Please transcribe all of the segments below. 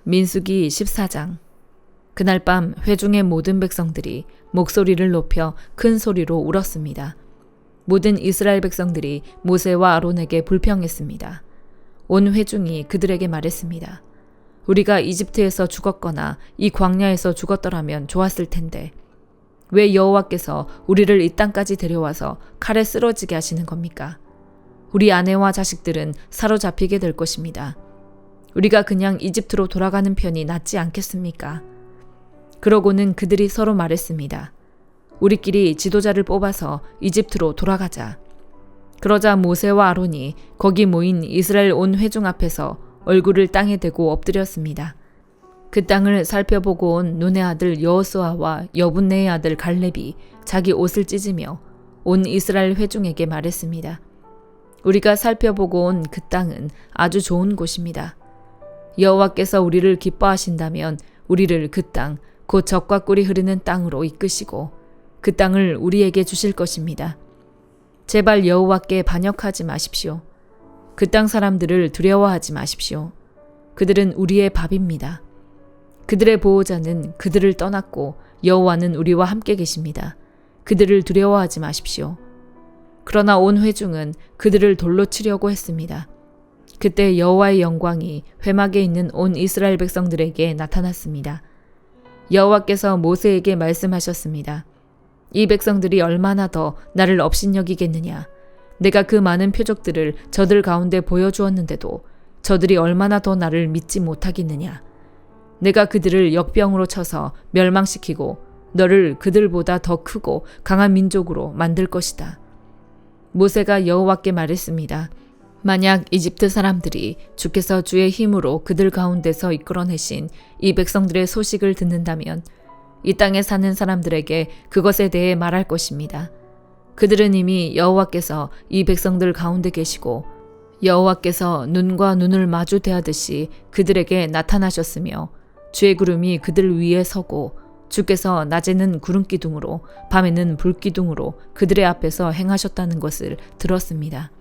민수기 14장. 그날 밤 회중의 모든 백성들이 목소리를 높여 큰 소리로 울었습니다. 모든 이스라엘 백성들이 모세와 아론에게 불평했습니다. 온 회중이 그들에게 말했습니다. 우리가 이집트에서 죽었거나 이 광야에서 죽었더라면 좋았을 텐데 왜 여호와께서 우리를 이 땅까지 데려와서 칼에 쓰러지게 하시는 겁니까? 우리 아내와 자식들은 사로잡히게 될 것입니다. 우리가 그냥 이집트로 돌아가는 편이 낫지 않겠습니까? 그러고는 그들이 서로 말했습니다. 우리끼리 지도자를 뽑아서 이집트로 돌아가자. 그러자 모세와 아론이 거기 모인 이스라엘 온 회중 앞에서 얼굴을 땅에 대고 엎드렸습니다. 그 땅을 살펴보고 온 눈의 아들 여호수아와 여분네의 아들 갈렙이 자기 옷을 찢으며 온 이스라엘 회중에게 말했습니다. 우리가 살펴보고 온 그 땅은 아주 좋은 곳입니다. 여호와께서 우리를 기뻐하신다면 우리를 그 땅, 곧 젖과 꿀이 흐르는 땅으로 이끄시고 그 땅을 우리에게 주실 것입니다. 제발 여호와께 반역하지 마십시오. 그 땅 사람들을 두려워하지 마십시오. 그들은 우리의 밥입니다. 그들의 보호자는 그들을 떠났고 여호와는 우리와 함께 계십니다. 그들을 두려워하지 마십시오. 그러나 온 회중은 그들을 돌로 치려고 했습니다. 그때 여호와의 영광이 회막에 있는 온 이스라엘 백성들에게 나타났습니다. 여호와께서 모세에게 말씀하셨습니다. 이 백성들이 얼마나 더 나를 업신여기겠느냐. 내가 그 많은 표적들을 저들 가운데 보여주었는데도 저들이 얼마나 더 나를 믿지 못하겠느냐. 내가 그들을 역병으로 쳐서 멸망시키고 너를 그들보다 더 크고 강한 민족으로 만들 것이다. 모세가 여호와께 말했습니다. 만약 이집트 사람들이 주께서 주의 힘으로 그들 가운데서 이끌어내신 이 백성들의 소식을 듣는다면 이 땅에 사는 사람들에게 그것에 대해 말할 것입니다. 그들은 이미 여호와께서 이 백성들 가운데 계시고 여호와께서 눈과 눈을 마주 대하듯이 그들에게 나타나셨으며 주의 구름이 그들 위에 서고 주께서 낮에는 구름기둥으로 밤에는 불기둥으로 그들의 앞에서 행하셨다는 것을 들었습니다.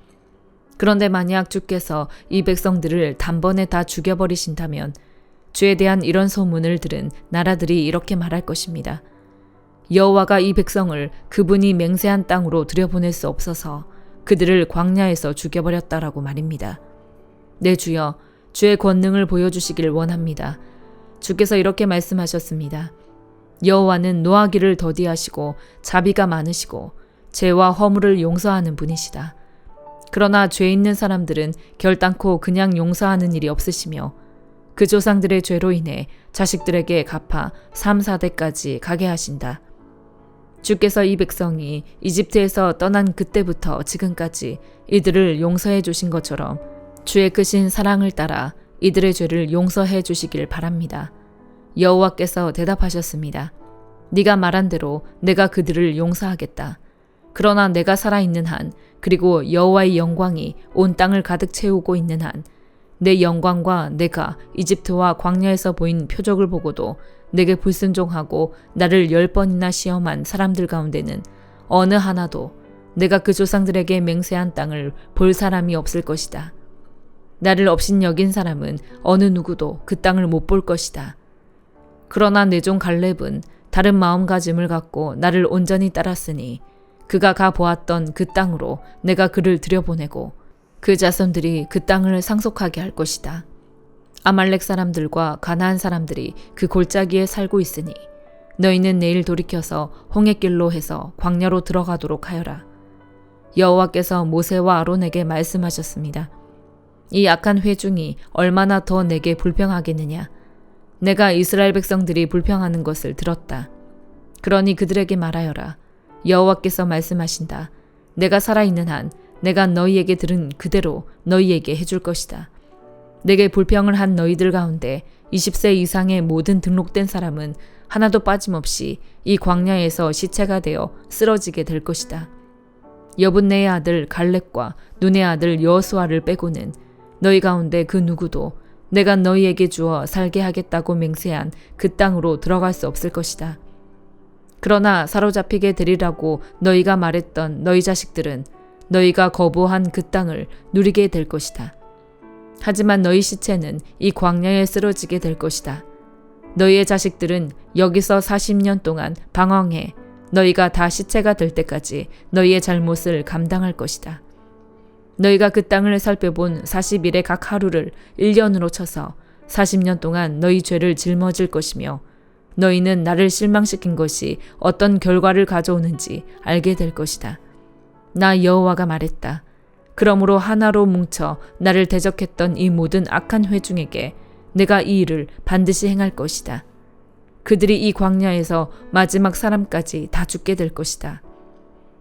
그런데 만약 주께서 이 백성들을 단번에 다 죽여버리신다면 주에 대한 이런 소문을 들은 나라들이 이렇게 말할 것입니다. 여호와가 이 백성을 그분이 맹세한 땅으로 들여보낼 수 없어서 그들을 광야에서 죽여버렸다라고 말입니다. 네, 주여, 주의 권능을 보여주시길 원합니다. 주께서 이렇게 말씀하셨습니다. 여호와는 노하기를 더디하시고 자비가 많으시고 죄와 허물을 용서하는 분이시다. 그러나 죄 있는 사람들은 결단코 그냥 용서하는 일이 없으시며 그 조상들의 죄로 인해 자식들에게 갚아 3, 4대까지 가게 하신다. 주께서 이 백성이 이집트에서 떠난 그때부터 지금까지 이들을 용서해 주신 것처럼 주의 크신 사랑을 따라 이들의 죄를 용서해 주시길 바랍니다. 여호와께서 대답하셨습니다. 네가 말한 대로 내가 그들을 용서하겠다. 그러나 내가 살아있는 한, 그리고 여호와의 영광이 온 땅을 가득 채우고 있는 한, 내 영광과 내가 이집트와 광야에서 보인 표적을 보고도 내게 불순종하고 나를 10번이나 시험한 사람들 가운데는 어느 하나도 내가 그 조상들에게 맹세한 땅을 볼 사람이 없을 것이다. 나를 업신여긴 사람은 어느 누구도 그 땅을 못 볼 것이다. 그러나 내 종 갈렙은 다른 마음가짐을 갖고 나를 온전히 따랐으니 그가 가 보았던 그 땅으로 내가 그를 들여보내고 그 자손들이 그 땅을 상속하게 할 것이다. 아말렉 사람들과 가나안 사람들이 그 골짜기에 살고 있으니 너희는 내일 돌이켜서 홍해길로 해서 광야로 들어가도록 하여라. 여호와께서 모세와 아론에게 말씀하셨습니다. 이 악한 회중이 얼마나 더 내게 불평하겠느냐. 내가 이스라엘 백성들이 불평하는 것을 들었다. 그러니 그들에게 말하여라. 여호와께서 말씀하신다. 내가 살아있는 한 내가 너희에게 들은 그대로 너희에게 해줄 것이다. 내게 불평을 한 너희들 가운데 20세 이상의 모든 등록된 사람은 하나도 빠짐없이 이 광야에서 시체가 되어 쓰러지게 될 것이다. 여분네의 아들 갈렙과 눈의 아들 여호수아를 빼고는 너희 가운데 그 누구도 내가 너희에게 주어 살게 하겠다고 맹세한 그 땅으로 들어갈 수 없을 것이다. 그러나 사로잡히게 되리라고 너희가 말했던 너희 자식들은 너희가 거부한 그 땅을 누리게 될 것이다. 하지만 너희 시체는 이 광야에 쓰러지게 될 것이다. 너희의 자식들은 여기서 40년 동안 방황해 너희가 다 시체가 될 때까지 너희의 잘못을 감당할 것이다. 너희가 그 땅을 살펴본 40일의 각 하루를 1년으로 쳐서 40년 동안 너희 죄를 짊어질 것이며 너희는 나를 실망시킨 것이 어떤 결과를 가져오는지 알게 될 것이다. 나 여호와가 말했다. 그러므로 하나로 뭉쳐 나를 대적했던 이 모든 악한 회중에게 내가 이 일을 반드시 행할 것이다. 그들이 이 광야에서 마지막 사람까지 다 죽게 될 것이다.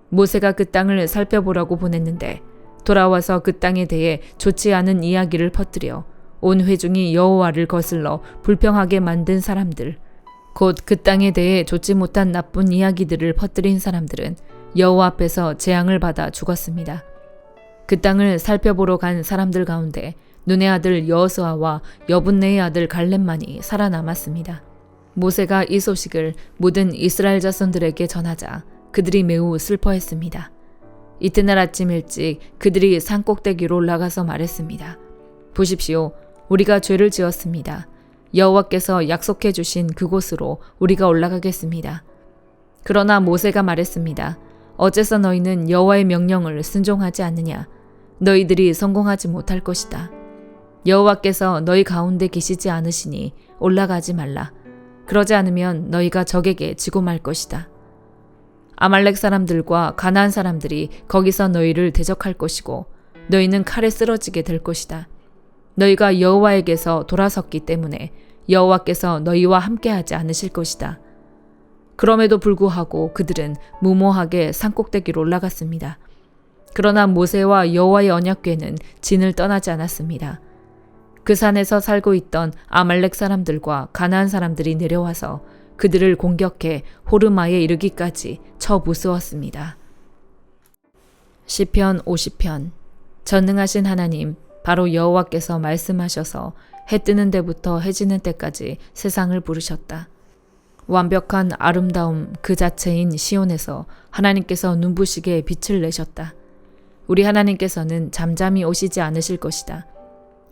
모세가 그 땅을 살펴보라고 보냈는데 돌아와서 그 땅에 대해 좋지 않은 이야기를 퍼뜨려 온 회중이 여호와를 거슬러 불평하게 만든 사람들, 곧 그 땅에 대해 좋지 못한 나쁜 이야기들을 퍼뜨린 사람들은 여호와 앞에서 재앙을 받아 죽었습니다. 그 땅을 살펴보러 간 사람들 가운데 눈의 아들 여호수아와 여분네의 아들 갈렙만이 살아남았습니다. 모세가 이 소식을 모든 이스라엘 자손들에게 전하자 그들이 매우 슬퍼했습니다. 이튿날 아침 일찍 그들이 산 꼭대기로 올라가서 말했습니다. 보십시오. 우리가 죄를 지었습니다. 여호와께서 약속해 주신 그곳으로 우리가 올라가겠습니다. 그러나 모세가 말했습니다. 어째서 너희는 여호와의 명령을 순종하지 않느냐? 너희들이 성공하지 못할 것이다. 여호와께서 너희 가운데 계시지 않으시니 올라가지 말라. 그러지 않으면 너희가 적에게 지고 말 것이다. 아말렉 사람들과 가나안 사람들이 거기서 너희를 대적할 것이고 너희는 칼에 쓰러지게 될 것이다. 너희가 여호와에게서 돌아섰기 때문에 여호와께서 너희와 함께하지 않으실 것이다. 그럼에도 불구하고 그들은 무모하게 산꼭대기로 올라갔습니다. 그러나 모세와 여호와의 언약궤는 진을 떠나지 않았습니다. 그 산에서 살고 있던 아말렉 사람들과 가나안 사람들이 내려와서 그들을 공격해 호르마에 이르기까지 쳐 부수었습니다. 시편 50편. 전능하신 하나님, 바로 여호와께서 말씀하셔서 해 뜨는 데부터 해 지는 때까지 세상을 부르셨다. 완벽한 아름다움 그 자체인 시온에서 하나님께서 눈부시게 빛을 내셨다. 우리 하나님께서는 잠잠히 오시지 않으실 것이다.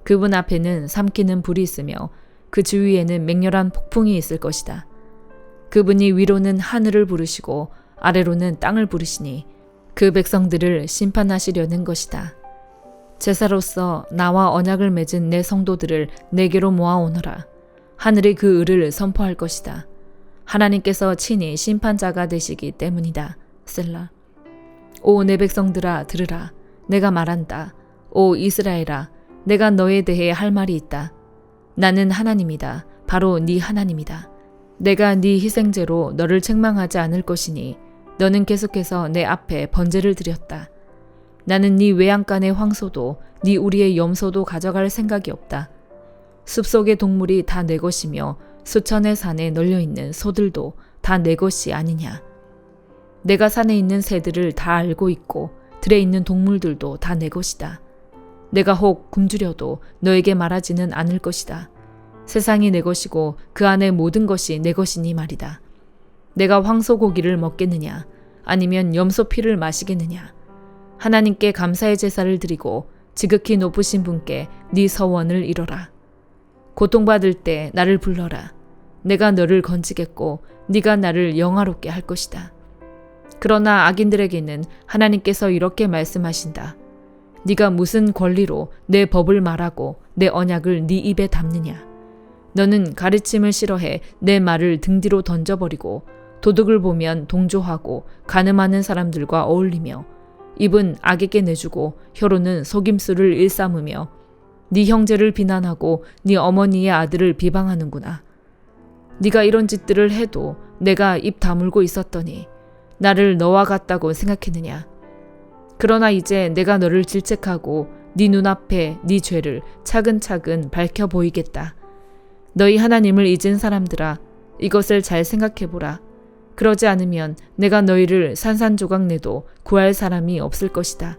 그분 앞에는 삼키는 불이 있으며 그 주위에는 맹렬한 폭풍이 있을 것이다. 그분이 위로는 하늘을 부르시고 아래로는 땅을 부르시니 그 백성들을 심판하시려는 것이다. 제사로서 나와 언약을 맺은 내 성도들을 내게로 모아오너라. 하늘이 그 의를 선포할 것이다. 하나님께서 친히 심판자가 되시기 때문이다. 셀라. 오 내 백성들아 들으라. 내가 말한다. 오 이스라엘아, 내가 너에 대해 할 말이 있다. 나는 하나님이다. 바로 네 하나님이다. 내가 네 희생제로 너를 책망하지 않을 것이니 너는 계속해서 내 앞에 번제를 드렸다. 나는 네 외양간의 황소도 네 우리의 염소도 가져갈 생각이 없다. 숲속의 동물이 다 내 것이며 수천의 산에 널려있는 소들도 다 내 것이 아니냐. 내가 산에 있는 새들을 다 알고 있고 들에 있는 동물들도 다 내 것이다. 내가 혹 굶주려도 너에게 말하지는 않을 것이다. 세상이 내 것이고 그 안의 모든 것이 내 것이니 말이다. 내가 황소 고기를 먹겠느냐 아니면 염소 피를 마시겠느냐. 하나님께 감사의 제사를 드리고 지극히 높으신 분께 네 서원을 이뤄라. 고통받을 때 나를 불러라. 내가 너를 건지겠고 네가 나를 영화롭게 할 것이다. 그러나 악인들에게는 하나님께서 이렇게 말씀하신다. 네가 무슨 권리로 내 법을 말하고 내 언약을 네 입에 담느냐. 너는 가르침을 싫어해 내 말을 등 뒤로 던져버리고 도둑을 보면 동조하고 간음하는 사람들과 어울리며 입은 악에게 내주고 혀로는 속임수를 일삼으며 네 형제를 비난하고 네 어머니의 아들을 비방하는구나. 네가 이런 짓들을 해도 내가 입 다물고 있었더니 나를 너와 같다고 생각했느냐. 그러나 이제 내가 너를 질책하고 네 눈앞에 네 죄를 차근차근 밝혀 보이겠다. 너희 하나님을 잊은 사람들아, 이것을 잘 생각해보라. 그러지 않으면 내가 너희를 산산조각 내도 구할 사람이 없을 것이다.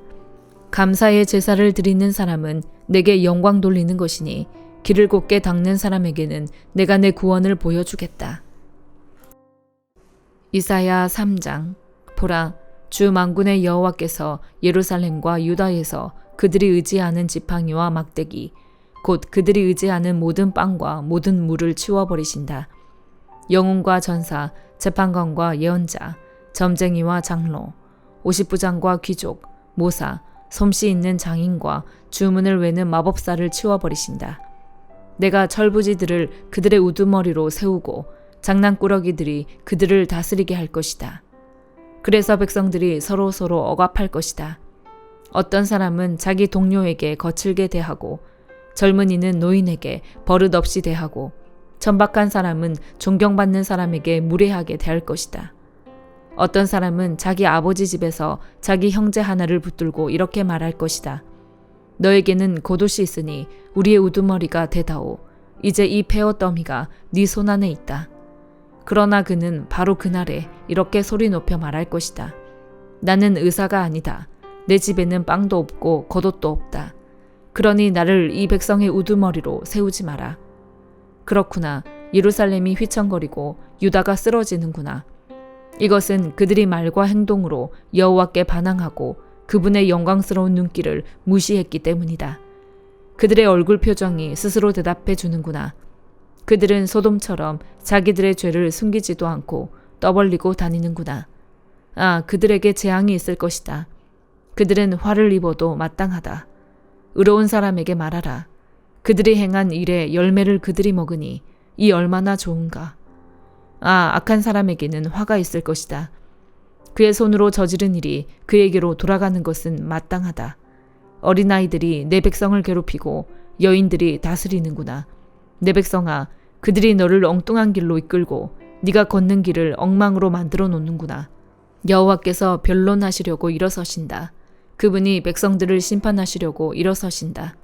감사의 제사를 드리는 사람은 내게 영광 돌리는 것이니 길을 곧게 닦는 사람에게는 내가 내 구원을 보여주겠다. 이사야 3장. 보라, 주 만군의 여호와께서 예루살렘과 유다에서 그들이 의지하는 지팡이와 막대기, 곧 그들이 의지하는 모든 빵과 모든 물을 치워버리신다. 영웅과 전사, 재판관과 예언자, 점쟁이와 장로, 50부장과 귀족, 모사, 솜씨 있는 장인과 주문을 외는 마법사를 치워버리신다. 내가 철부지들을 그들의 우두머리로 세우고 장난꾸러기들이 그들을 다스리게 할 것이다. 그래서 백성들이 서로서로 억압할 것이다. 어떤 사람은 자기 동료에게 거칠게 대하고 젊은이는 노인에게 버릇없이 대하고 천박한 사람은 존경받는 사람에게 무례하게 대할 것이다. 어떤 사람은 자기 아버지 집에서 자기 형제 하나를 붙들고 이렇게 말할 것이다. 너에게는 겉옷이 있으니 우리의 우두머리가 되다오. 이제 이 폐허 더미가 네 손안에 있다. 그러나 그는 바로 그날에 이렇게 소리 높여 말할 것이다. 나는 의사가 아니다. 내 집에는 빵도 없고 겉옷도 없다. 그러니 나를 이 백성의 우두머리로 세우지 마라. 그렇구나. 예루살렘이 휘청거리고 유다가 쓰러지는구나. 이것은 그들이 말과 행동으로 여호와께 반항하고 그분의 영광스러운 눈길을 무시했기 때문이다. 그들의 얼굴 표정이 스스로 대답해 주는구나. 그들은 소돔처럼 자기들의 죄를 숨기지도 않고 떠벌리고 다니는구나. 아, 그들에게 재앙이 있을 것이다. 그들은 화를 입어도 마땅하다. 의로운 사람에게 말하라. 그들이 행한 일의 열매를 그들이 먹으니 이 얼마나 좋은가. 아, 악한 사람에게는 화가 있을 것이다. 그의 손으로 저지른 일이 그에게로 돌아가는 것은 마땅하다. 어린아이들이 내 백성을 괴롭히고 여인들이 다스리는구나. 내 백성아, 그들이 너를 엉뚱한 길로 이끌고 네가 걷는 길을 엉망으로 만들어 놓는구나. 여호와께서 변론하시려고 일어서신다. 그분이 백성들을 심판하시려고 일어서신다.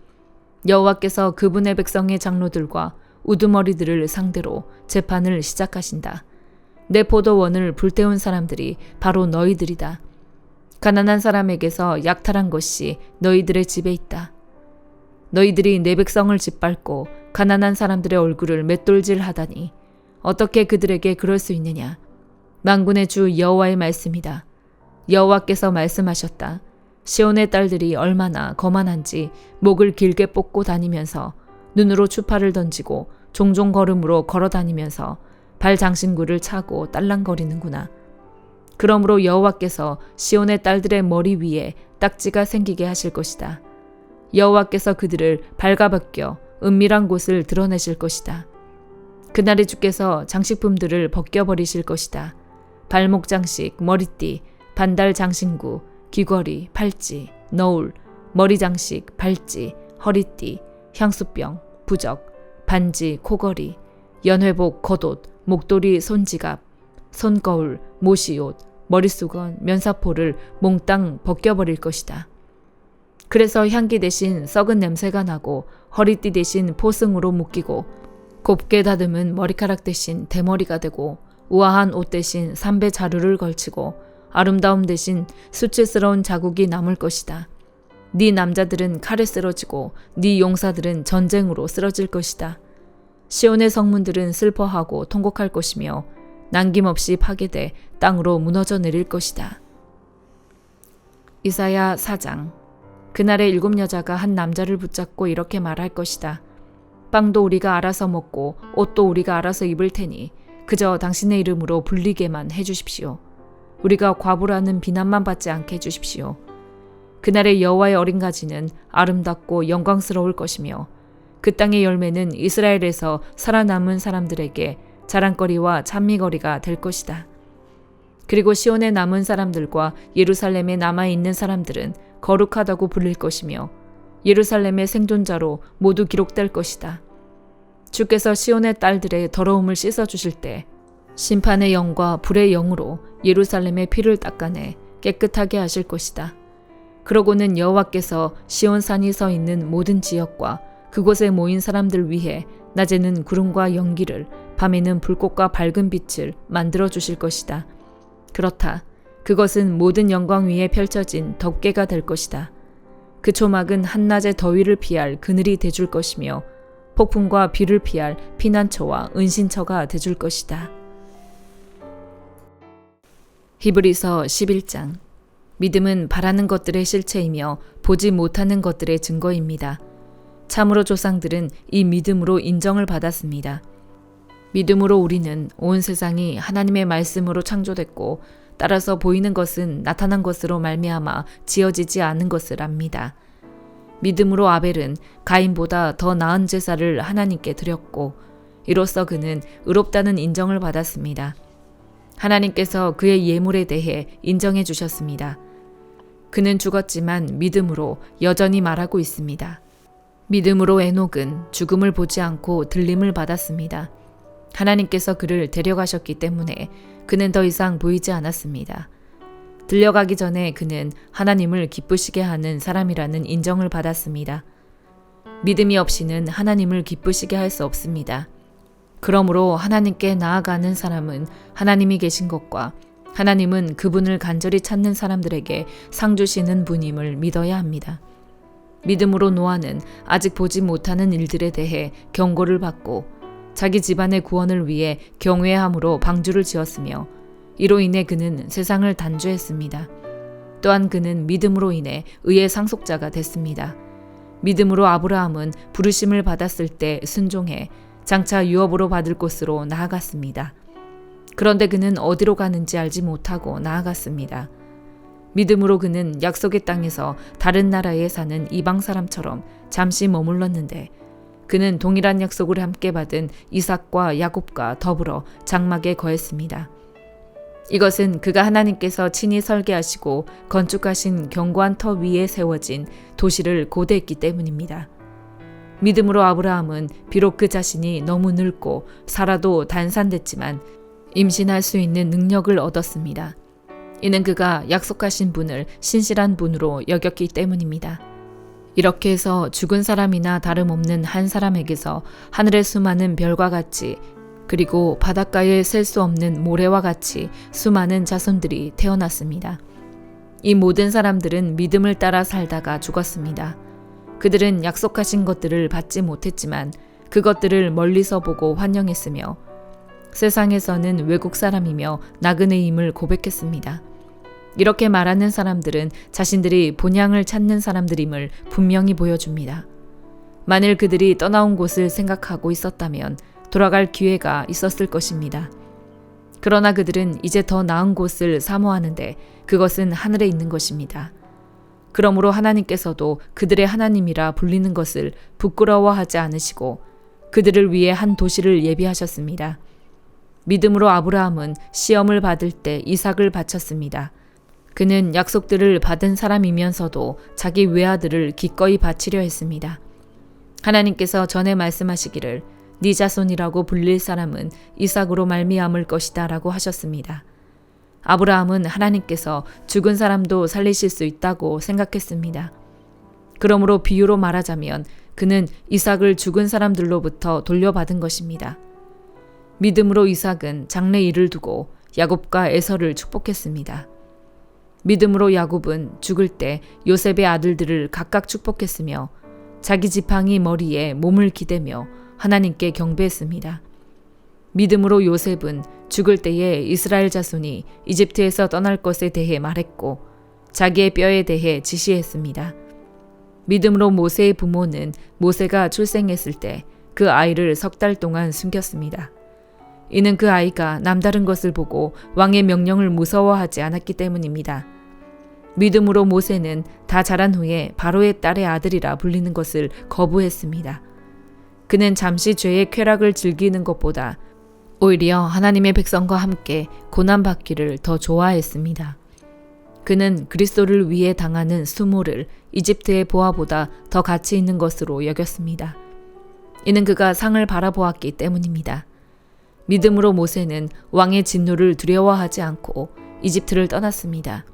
여호와께서 그분의 백성의 장로들과 우두머리들을 상대로 재판을 시작하신다. 내 포도원을 불태운 사람들이 바로 너희들이다. 가난한 사람에게서 약탈한 것이 너희들의 집에 있다. 너희들이 내 백성을 짓밟고 가난한 사람들의 얼굴을 맷돌질하다니 어떻게 그들에게 그럴 수 있느냐. 만군의 주 여호와의 말씀이다. 여호와께서 말씀하셨다. 시온의 딸들이 얼마나 거만한지 목을 길게 뽑고 다니면서 눈으로 추파를 던지고 종종 걸음으로 걸어다니면서 발 장신구를 차고 딸랑거리는구나. 그러므로 여호와께서 시온의 딸들의 머리 위에 딱지가 생기게 하실 것이다. 여호와께서 그들을 발가벗겨 은밀한 곳을 드러내실 것이다. 그날에 주께서 장식품들을 벗겨버리실 것이다. 발목 장식, 머리띠, 반달 장신구, 귀걸이, 팔찌, 너울, 머리 장식, 발찌, 허리띠, 향수병, 부적, 반지, 코걸이, 연회복, 겉옷, 목도리, 손지갑, 손거울, 모시옷, 머릿수건, 면사포를 몽땅 벗겨버릴 것이다. 그래서 향기 대신 썩은 냄새가 나고 허리띠 대신 포승으로 묶이고 곱게 다듬은 머리카락 대신 대머리가 되고 우아한 옷 대신 삼배 자루를 걸치고 아름다움 대신 수치스러운 자국이 남을 것이다. 네 남자들은 칼에 쓰러지고 네 용사들은 전쟁으로 쓰러질 것이다. 시온의 성문들은 슬퍼하고 통곡할 것이며 남김없이 파괴돼 땅으로 무너져 내릴 것이다. 이사야 4장. 그날에 7 여자가 한 남자를 붙잡고 이렇게 말할 것이다. 빵도 우리가 알아서 먹고 옷도 우리가 알아서 입을 테니 그저 당신의 이름으로 불리게만 해주십시오. 우리가 과부라는 비난만 받지 않게 해주십시오. 그날의 여호와의 어린 가지는 아름답고 영광스러울 것이며 그 땅의 열매는 이스라엘에서 살아남은 사람들에게 자랑거리와 찬미거리가 될 것이다. 그리고 시온에 남은 사람들과 예루살렘에 남아있는 사람들은 거룩하다고 불릴 것이며 예루살렘의 생존자로 모두 기록될 것이다. 주께서 시온의 딸들의 더러움을 씻어주실 때 심판의 영과 불의 영으로 예루살렘의 피를 닦아내 깨끗하게 하실 것이다. 그러고는 여호와께서 시온산이 서 있는 모든 지역과 그곳에 모인 사람들 위해 낮에는 구름과 연기를 밤에는 불꽃과 밝은 빛을 만들어 주실 것이다. 그렇다. 그것은 모든 영광 위에 펼쳐진 덮개가 될 것이다. 그 초막은 한낮의 더위를 피할 그늘이 돼줄 것이며 폭풍과 비를 피할 피난처와 은신처가 돼줄 것이다. 히브리서 11장. 믿음은 바라는 것들의 실체이며 보지 못하는 것들의 증거입니다. 참으로 조상들은 이 믿음으로 인정을 받았습니다. 믿음으로 우리는 온 세상이 하나님의 말씀으로 창조됐고 따라서 보이는 것은 나타난 것으로 말미암아 지어지지 않은 것을 압니다. 믿음으로 아벨은 가인보다 더 나은 제사를 하나님께 드렸고 이로써 그는 의롭다는 인정을 받았습니다. 하나님께서 그의 예물에 대해 인정해 주셨습니다. 그는 죽었지만 믿음으로 여전히 말하고 있습니다. 믿음으로 에녹은 죽음을 보지 않고 들림을 받았습니다. 하나님께서 그를 데려가셨기 때문에 그는 더 이상 보이지 않았습니다. 들려가기 전에 그는 하나님을 기쁘시게 하는 사람이라는 인정을 받았습니다. 믿음이 없이는 하나님을 기쁘시게 할 수 없습니다. 그러므로 하나님께 나아가는 사람은 하나님이 계신 것과 하나님은 그분을 간절히 찾는 사람들에게 상 주시는 분임을 믿어야 합니다. 믿음으로 노아는 아직 보지 못하는 일들에 대해 경고를 받고 자기 집안의 구원을 위해 경외함으로 방주를 지었으며 이로 인해 그는 세상을 단죄했습니다. 또한 그는 믿음으로 인해 의의 상속자가 됐습니다. 믿음으로 아브라함은 부르심을 받았을 때 순종해 장차 유업으로 받을 곳으로 나아갔습니다. 그런데 그는 어디로 가는지 알지 못하고 나아갔습니다. 믿음으로 그는 약속의 땅에서 다른 나라에 사는 이방 사람처럼 잠시 머물렀는데 그는 동일한 약속을 함께 받은 이삭과 야곱과 더불어 장막에 거했습니다. 이것은 그가 하나님께서 친히 설계하시고 건축하신 견고한 터 위에 세워진 도시를 고대했기 때문입니다. 믿음으로 아브라함은 비록 그 자신이 너무 늙고 살아도 단산됐지만 임신할 수 있는 능력을 얻었습니다. 이는 그가 약속하신 분을 신실한 분으로 여겼기 때문입니다. 이렇게 해서 죽은 사람이나 다름없는 한 사람에게서 하늘의 수많은 별과 같이 그리고 바닷가에 셀 수 없는 모래와 같이 수많은 자손들이 태어났습니다. 이 모든 사람들은 믿음을 따라 살다가 죽었습니다. 그들은 약속하신 것들을 받지 못했지만 그것들을 멀리서 보고 환영했으며 세상에서는 외국 사람이며 나그네임을 고백했습니다. 이렇게 말하는 사람들은 자신들이 본향을 찾는 사람들임을 분명히 보여줍니다. 만일 그들이 떠나온 곳을 생각하고 있었다면 돌아갈 기회가 있었을 것입니다. 그러나 그들은 이제 더 나은 곳을 사모하는데 그것은 하늘에 있는 것입니다. 그러므로 하나님께서도 그들의 하나님이라 불리는 것을 부끄러워하지 않으시고 그들을 위해 한 도시를 예비하셨습니다. 믿음으로 아브라함은 시험을 받을 때 이삭을 바쳤습니다. 그는 약속들을 받은 사람이면서도 자기 외아들을 기꺼이 바치려 했습니다. 하나님께서 전에 말씀하시기를 네 자손이라고 불릴 사람은 이삭으로 말미암을 것이다 라고 하셨습니다. 아브라함은 하나님께서 죽은 사람도 살리실 수 있다고 생각했습니다. 그러므로 비유로 말하자면 그는 이삭을 죽은 사람들로부터 돌려받은 것입니다. 믿음으로 이삭은 장래 일을 두고 야곱과 에서를 축복했습니다. 믿음으로 야곱은 죽을 때 요셉의 아들들을 각각 축복했으며 자기 지팡이 머리에 몸을 기대며 하나님께 경배했습니다. 믿음으로 요셉은 죽을 때에 이스라엘 자손이 이집트에서 떠날 것에 대해 말했고 자기의 뼈에 대해 지시했습니다. 믿음으로 모세의 부모는 모세가 출생했을 때 그 아이를 3달 동안 숨겼습니다. 이는 그 아이가 남다른 것을 보고 왕의 명령을 무서워하지 않았기 때문입니다. 믿음으로 모세는 다 자란 후에 바로의 딸의 아들이라 불리는 것을 거부했습니다. 그는 잠시 죄의 쾌락을 즐기는 것보다 오히려 하나님의 백성과 함께 고난받기를 더 좋아했습니다. 그는 그리스도를 위해 당하는 수모를 이집트의 보화보다 더 가치 있는 것으로 여겼습니다. 이는 그가 상을 바라보았기 때문입니다. 믿음으로 모세는 왕의 진노를 두려워하지 않고 이집트를 떠났습니다.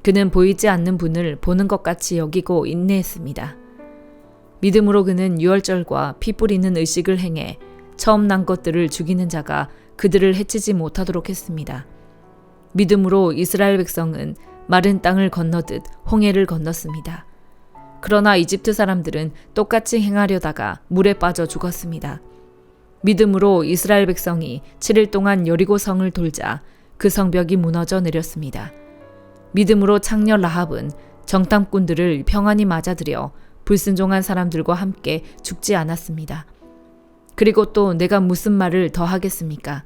그는 보이지 않는 분을 보는 것 같이 여기고 인내했습니다. 믿음으로 그는 유월절과 피 뿌리는 의식을 행해 처음 난 것들을 죽이는 자가 그들을 해치지 못하도록 했습니다. 믿음으로 이스라엘 백성은 마른 땅을 건너듯 홍해를 건넜습니다. 그러나 이집트 사람들은 똑같이 행하려다가 물에 빠져 죽었습니다. 믿음으로 이스라엘 백성이 7일 동안 여리고 성을 돌자 그 성벽이 무너져 내렸습니다. 믿음으로 창녀 라합은 정탐꾼들을 평안히 맞아들여 불순종한 사람들과 함께 죽지 않았습니다. 그리고 또 내가 무슨 말을 더 하겠습니까?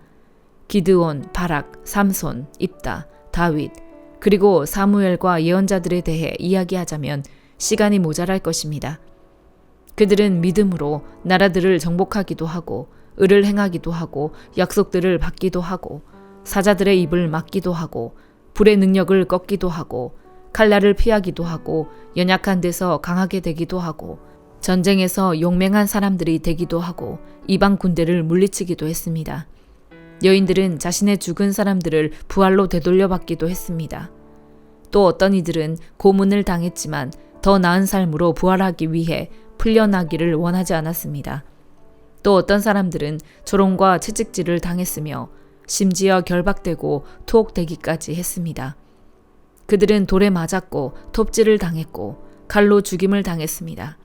기드온, 바락, 삼손, 입다, 다윗, 그리고 사무엘과 예언자들에 대해 이야기하자면 시간이 모자랄 것입니다. 그들은 믿음으로 나라들을 정복하기도 하고 의를 행하기도 하고 약속들을 받기도 하고 사자들의 입을 막기도 하고 불의 능력을 꺾기도 하고 칼날을 피하기도 하고 연약한 데서 강하게 되기도 하고 전쟁에서 용맹한 사람들이 되기도 하고 이방 군대를 물리치기도 했습니다. 여인들은 자신의 죽은 사람들을 부활로 되돌려받기도 했습니다. 또 어떤 이들은 고문을 당했지만 더 나은 삶으로 부활하기 위해 풀려나기를 원하지 않았습니다. 또 어떤 사람들은 조롱과 채찍질을 당했으며 심지어 결박되고 투옥되기까지 했습니다. 그들은 돌에 맞았고 톱질을 당했고 칼로 죽임을 당했습니다.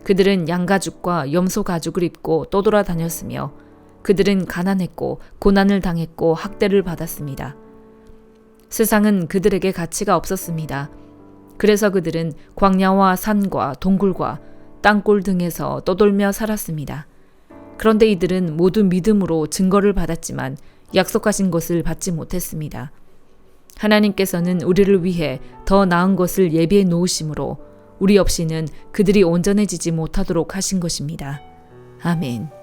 그들은 양가죽과 염소 가죽을 입고 떠돌아다녔으며 그들은 가난했고 고난을 당했고 학대를 받았습니다. 세상은 그들에게 가치가 없었습니다. 그래서 그들은 광야와 산과 동굴과 땅굴 등에서 떠돌며 살았습니다. 그런데 이들은 모두 믿음으로 증거를 받았지만 약속하신 것을 받지 못했습니다. 하나님께서는 우리를 위해 더 나은 것을 예비해 놓으심으로 우리 없이는 그들이 온전해지지 못하도록 하신 것입니다. 아멘.